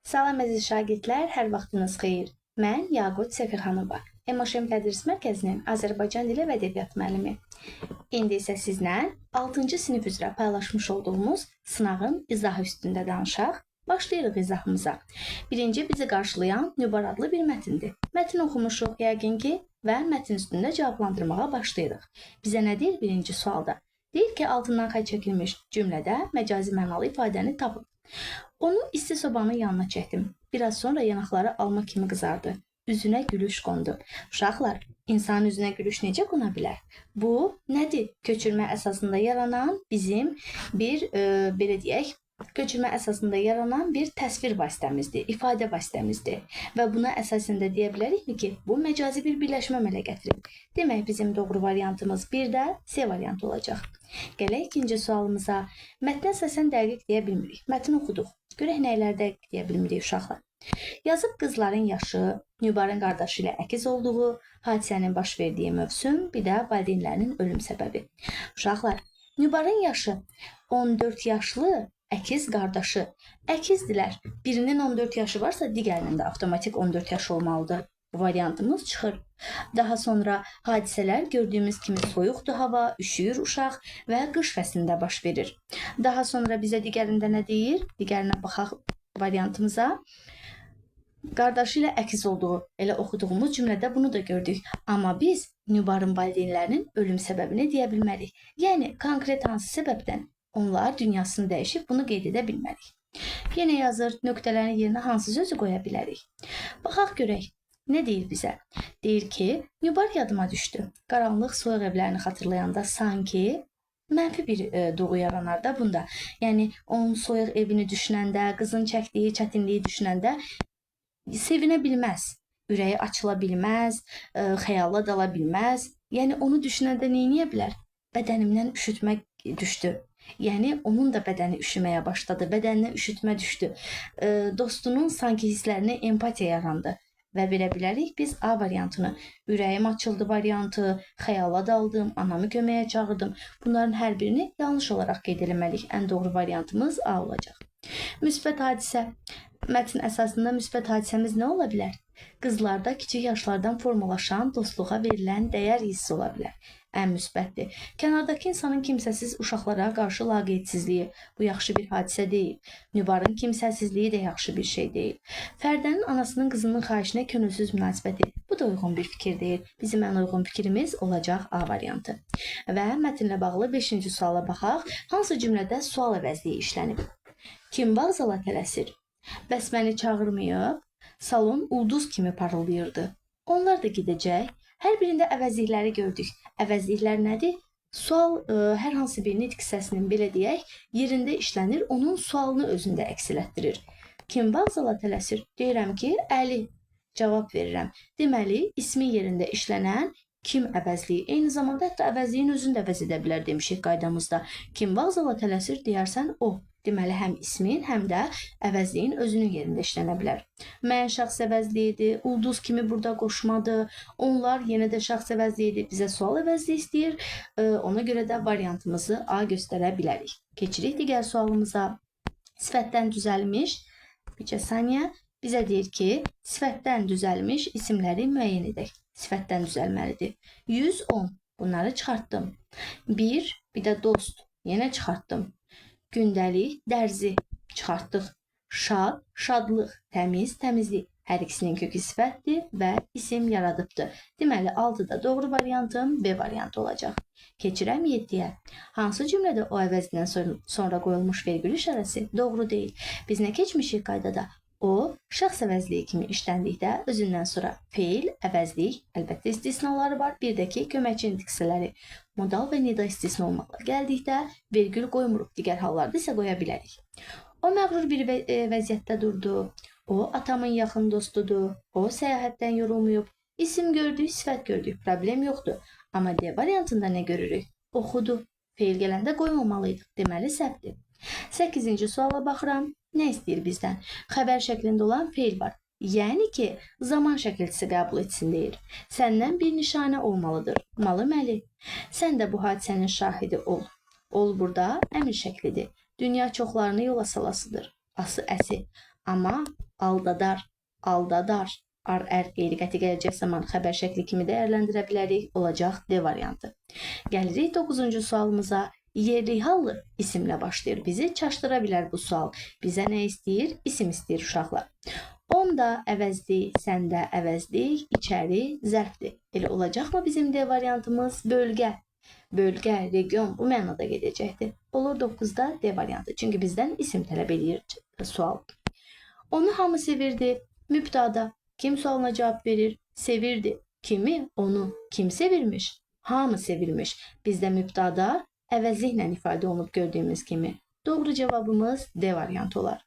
Salam əziz şagirdlər, hər vaxtınız xeyir. Mən Yaqut Səfirxanova, Emoşem Tədris Mərkəzinin Azərbaycan dili və ədəbiyyat müəllimi. İndi isə sizlə 6-cı sinif üzrə paylaşmış olduğumuz sınağın izahı üstündə danışaq. Başlayırıq izahımıza. Birinci bizi qarşılayan Nübar adlı bir mətindir. Mətn oxumuşuq yəqin ki və mətn üstündə cavablandırmağa başlayırıq. Bizə nə deyir birinci sualda? Deyir ki, altından xətt çəkilmiş cümlədə məcazi mənalı ifadəni tapın. Onu isti sobanın yanına çəkdim. Biraz sonra yanaqları alma kimi qızardı. Üzünə gülüş qondu. Uşaqlar, insanın üzünə gülüş necə qona bilər? Bu nədir? Köçürmə əsasında yaranan bizim bir, belə deyək, köçürmə əsasında yaranan bir təsvir vasitəmizdir, ifadə vasitəmizdir. Və buna əsasında deyə bilərikmi ki, bu məcazi bir birləşmə əmələ gətirib. Demək, bizim doğru variantımız bir də C variantı olacaq. Gələk ikinci sualımıza. Mətnə əsasən dəqiq deyə bilmirik. Mətn oxuduq. Görək nəylər dəqiq deyə bilmirik uşaqlar. Yazıb qızların yaşı, Nübarın qardaşı ilə əkiz olduğu, hadisənin baş verdiyi mövsüm, bir də valideynlərinin ölüm səbəbi. Uşaqlar, Nübarın yaşı 14 yaşlı, əkiz qardaşı. Əkizdilər. Birinin 14 yaşı varsa, digərinin də avtomatik 14 yaşı olmalıdır. Bu variantımız çıxır. Daha sonra hadisələr gördüyümüz kimi soyuqdur hava, üşüyür uşaq və qış fəslində baş verir. Daha sonra bizə digərində nə deyir? Digərinə baxaq variantımıza. Qardaşı ilə əkiz olduğu, elə oxuduğumuz cümlədə bunu da gördük. Amma biz Nübarın valideynlərinin ölüm səbəbini deyə bilmərik. Yəni, konkret hansı səbəbdən onlar dünyasını dəyişib, bunu qeyd edə bilmərik. Yenə yazır, nöqtələrin yerinə hansı sözü qoya bilərik? Baxaq görək. Nə deyir bizə? Deyir ki, Nübar yadıma düşdü. Qaranlıq soyuq evlərini xatırlayanda sanki mənfi bir duyğu yaranar da bunda. Yəni, onun soyuq evini düşünəndə, qızın çəkdiyi çətinliyi düşünəndə sevinə bilməz, ürəyi açıla bilməz, xəyala dala bilməz. Yəni, onu düşünəndə neyniyə bilər? Bədənimdən üşütmə düşdü. Yəni, onun da bədəni üşüməyə başladı, bədəninə üşütmə düşdü. Dostunun sanki hisslərinə empatiya yarandı. Və belə bilərik biz A variantını, ürəyim açıldı variantı, xəyala daldım, anamı köməyə çağırdım. Bunların hər birini yanlış olaraq qeyd eləməliyik. Ən doğru variantımız A olacaq. Müsbət hadisə. Mətn əsasında müsbət hadisəmiz nə ola bilər? Qızlarda kiçik yaşlardan formalaşan dostluğa verilən dəyər hissi ola bilər. Ən müsbətdir. Kənardakı insanın kimsəsiz uşaqlara qarşı laqeydçiliyi bu yaxşı bir hadisə deyil. Nübarın kimsəsizliyi də yaxşı bir şey deyil. Fərdənin anasının qızının xahişinə könülsüz münasibəti. Bu da uyğun bir fikir deyil. Bizim ən uyğun fikrimiz olacaq A variantı. Və mətnlə bağlı 5-ci suala baxaq. Hansı cümlədə sual əvəzliyi işlənib? Kim vağzala tələsir? Bəs məni çağırmayıb? Salon ulduz kimi parıldayırdı. Onlar da gedəcək. Hər birində əvəzlikləri gördük. Əvəzliklər nədir? Sual hər hansı bir nitq hissəsinin belə deyək, yerində işlənir, onun sualını özündə əks elətdirir. Kim vağzala tələsir? Deyirəm ki, Əli. Cavab verirəm. Deməli, ismi yerində işlənən kim əvəzliyi. Eyni zamanda hətta əvəzliyin özünü də əvəz edə bilər demişik qaydamızda. Kim vağzala tələsir deyərsən o. Deməli, həm ismin, həm də əvəzliyin özünün yerində işlənə bilər. Mən şəxs əvəzliyidir, ulduz kimi burada qoşmadı, onlar yenə də şəxs əvəzliyidir, bizə sual əvəzliyi istəyir, ona görə də variantımızı A göstərə bilərik. Keçirik digər sualımıza. Sifətdən düzəlmiş, bircə saniyə, bizə deyir ki, sifətdən düzəlmiş isimləri müəyyən edək. Sifətdən düzəlməlidir. 110, bunları çıxartdım. 1, bir də dost, yenə çıxartdım. Gündəlik, dərzi çıxartdıq. Şad, şadlıq, təmiz, təmizlik. Hər ikisinin kökü sifətdir və isim yaradıbdır. Deməli, 6-da doğru variantım B variantı olacaq. Keçirəm 7-yə. Hansı cümlədə o əvəzdən sonra qoyulmuş vergül işarəsi doğru deyil? Biz nə keçmişik qaydada? O, şəxs əvəzliyi kimi işləndikdə özündən sonra feil, əvəzlik, əlbəttə istisnaları var, bir də ki, köməkçi nitq hissələri. Modal və nida istisna olmaqla gəldikdə vergül qoymuruq, digər hallarda isə qoya bilərik. O məğrur bir vəziyyətdə durdu. O, atamın yaxın dostudur. O, səyahətdən yorulmayıb. İsim gördük, sifət gördük, problem yoxdur. Amma D variantında nə görürük? Oxudu. Feil gələndə qoymamalıydıq, deməli səhvdir. 8-ci suala baxıram. Nə istəyir bizdən? Xəbər şəklində olan feil var. Yəni ki, zaman şəkilçisi qəbul etsin deyir. Səndən bir nişanə olmalıdır. Malı-məli. Sən də bu hadisənin şahidi ol. Ol burada əmr şəklidir. Dünya çoxlarını yola salasıdır. Ası əsi. Amma aldadar, aldadar. Ər qeyri-qəti gələcək zaman xəbər şəkli kimi dəyərləndirə bilərik. Olacaq D variantı. Gəlirik 9-cu sualımıza. Yerli hallı isimlə başlayır. Bizi çaşdıra bilər bu sual. Bizə nə istəyir? İsim istəyir uşaqlar. Onda əvəzlik, səndə əvəzlik, içəri zərfdir. Elə olacaqmı bizim D variantımız? Bölgə. Bölgə, region bu mənada gedəcəkdir. Olur 9-da D variantı. Çünki bizdən isim tələb edir sual. Onu hamı sevirdi. Mübtada. Kim sualına cavab verir? Sevirdi. Kimi? Onu. Kim sevirmiş? Hamı sevirmiş. Bizdə mübtada əvəzliklə ifadə olunub gördüyümüz kimi. Doğru cavabımız D variantı olar.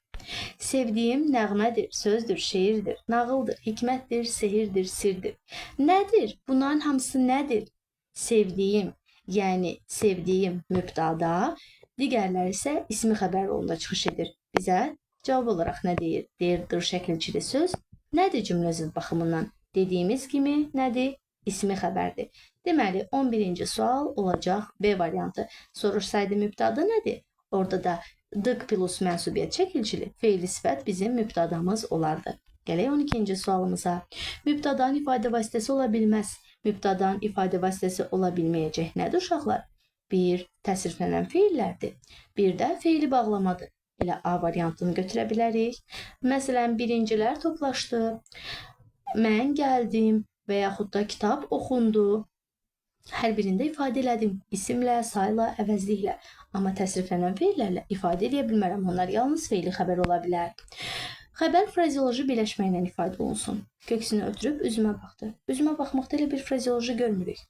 Sevdiyim nəğmədir, sözdür, şeirdir, nağıldır, hikmətdir, sehirdir, sirdir. Nədir? Bunların hamısı nədir? Sevdiyim, yəni sevdiyim mübtada, digərləri isə ismi xəbər rolunda çıxış edir. Bizə cavab olaraq nə deyir? Deyir, şəkilçili söz. Nədir cümlə zıd baxımından? Dediyimiz kimi nədir? İsmi xəbərdir. Deməli, 11-ci sual olacaq B variantı. Sorursaydı mübtada nədir? Orada da dık plus mənsubiyyət çəkilcili fe'li sifət bizim mübtadamız olardı. Gələk 12-ci sualımıza. Mübtadanın ifadə vasitəsi ola bilməz. Mübtadanın ifadə vasitəsi ola bilməyəcək nədir uşaqlar? Bir, təsriflənən feillərdir. Bir də fe'li bağlamadır. Elə A variantını götürə bilərik. Məsələn, birincilər toplaşdı. Mən gəldim və yaxud da kitab oxundu. Hər birində ifadə elədim. İsimlə, sayla, əvəzliklə. Amma təsriflənən feillərlə ifadə edə bilmərəm. Onlar yalnız fe'li xəbər ola bilər. Xəbər frazeoloji birləşmə ilə ifadə olunsun. Köksünü ötürüb üzümə baxdı. Üzümə baxmaqda elə bir frazeoloji görmürük.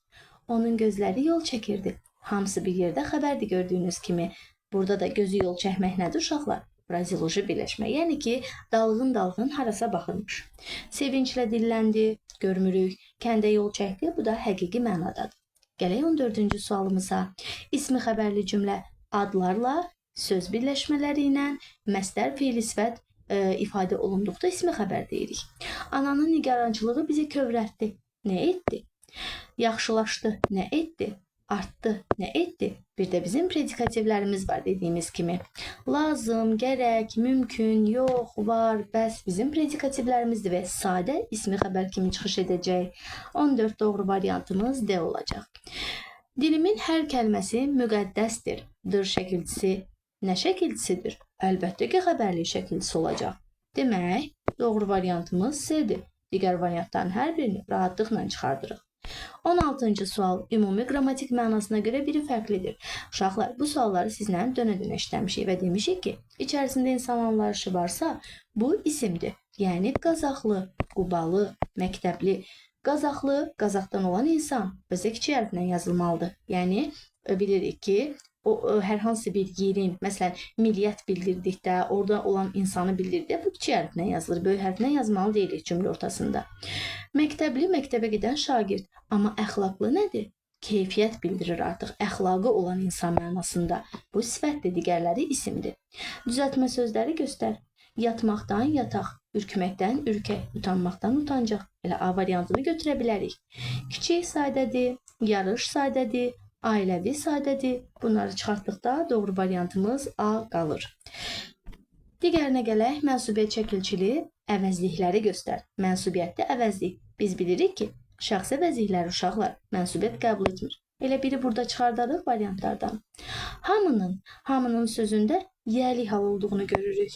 Onun gözləri yol çəkirdi. Hamısı bir yerdə xəbərdir gördüyünüz kimi. Burada da gözü yol çəkmək nədir uşaqlar? Frazeoloji birləşmə. Yəni ki, dalğın-dalğın harasa baxırmış. Sevinclə dilləndi, görmürük. Kəndə yol çəkdi, bu da həqiqi mənadadır. Gələk 14-cü sualımıza. İsmi xəbərli cümlə adlarla, söz birləşmələri ilə, məsdər fe'li sifət ifadə olunduqda ismi xəbər deyirik. Ananın nigarançılığı bizi kövrətdi. Nə etdi? Yaxşılaşdı. Nə etdi? Artdı. Nə etdi? Bir də bizim predikativlərimiz var dediyimiz kimi. Lazım, gərək, mümkün, yox, var, bəs bizim predikativlərimizdir və sadə ismi xəbər kimi çıxış edəcək. 14 doğru variantımız D olacaq. Dilimin hər kəlməsi müqəddəsdir. Dır şəkilçisi nə şəkilçisidir? Əlbəttə ki, xəbərli şəkilçisi olacaq. Demək, doğru variantımız C-dir. Digər variantların hər birini rahatlıqla çıxardırıq. 16-cı sual ümumi qrammatik mənasına görə biri fərqlidir. Uşaqlar, bu sualları sizlə dönə-dönə işləmişik və demişik ki, içərisində insan anlayışı varsa, bu isimdir. Yəni, Qazaxlı, Qubalı, Məktəbli. Qazaxlı, Qazaxdan olan insan özə kiçik hərflə yazılmalıdır. Yəni, bilirik ki, hər hansı bir yerin, məsələn, milliyyət bildirdikdə, orada olan insanı bildirdikdə bu kiçik hərflə yazılır. Böyük hərflə yazmalı deyilik cümlə ortasında. Məktəbli, məktəbə gedən şagird. Amma əxlaqlı nədir? Keyfiyyət bildirir artıq. Əxlaqı olan insan mənasında. Bu sifətdir, digərləri isimdir. Düzəltmə sözləri göstər. Yatmaqdan yataq, ürkməkdən ürkək, utanmaqdan utancaq. Elə A variantını götürə bilərik. Kiçik sadədir, yarış sadədir, ailəvi sadədir. Bunları çıxartdıqda doğru variantımız A qalır. Digərinə gələk, mənsubiyyət çəkilçili əvəzlikləri göstər. Mənsubiyyətdə əvəzlik. Biz bilirik ki, şəxsi əvəzlikləri uşaqlar mənsubiyyət qəbul etmir. Elə biri burada çıxardarıq variantlardan. Hamının sözündə yəli hal olduğunu görürük.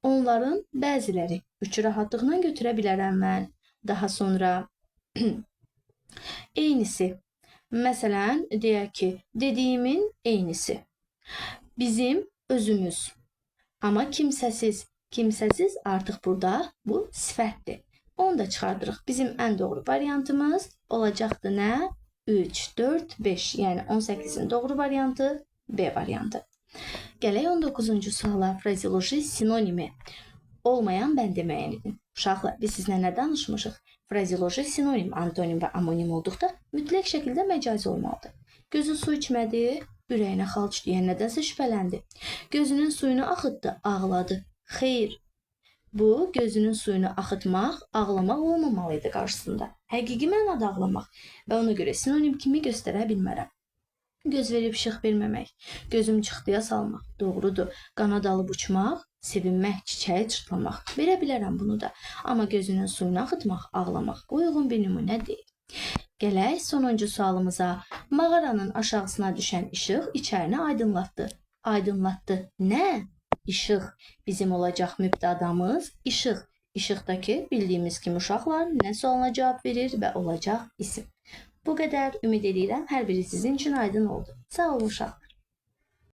Onların bəziləri üçü rahatlıqla götürə bilərəm mən. Daha sonra eynisi. Məsələn, deyək ki, dediyimin eynisi. Bizim özümüz. Amma kimsəsiz. Kimsəsiz artıq burada bu sifətdir. Onu da çıxardırıq. Bizim ən doğru variantımız olacaqdır nə? 3, 4, 5. Yəni 18-in doğru variantı B variantı. Gələk 19-cu suala. Frazeoloji sinonimi olmayan bəndəməyənidir. Uşaqlar, biz sizlə nə danışmışıq? Frazeoloji sinonim, antonim və amonim olduqda mütləq şəkildə məcazi olmalıdır. Gözü su içmədi, ürəyinə xalç deyən nədənsə şübhələndi. Gözünün suyunu axıtdı, ağladı. Xeyr, bu gözünün suyunu axıtmaq, ağlamaq olmamalıydı qarşısında. Həqiqi mənada ağlamaq və ona görə sinonim kimi göstərə bilmərəm. Göz verib işıq verməmək, gözüm çıxdıya salmaq, doğrudur. Qanad alıb uçmaq, sevinmək, çiçəyi çırpmaq. Verə bilərəm bunu da. Amma gözünün suyunu axıtmaq, ağlamaq uyğun bir nümunə deyil. Gələk sonuncu sualımıza. Mağaranın aşağısına düşən işıq içərini aydınlatdı. Aydınlatdı nə? İşıq. Bizim olacaq mübtədamız işıq. İşıqdakı bildiyimiz kimi uşaqlar nə sualına cavab verir və olacaq isim. Bu qədər. Ümid edirəm hər biri sizin üçün aydın oldu. Sağ olun uşaqlar.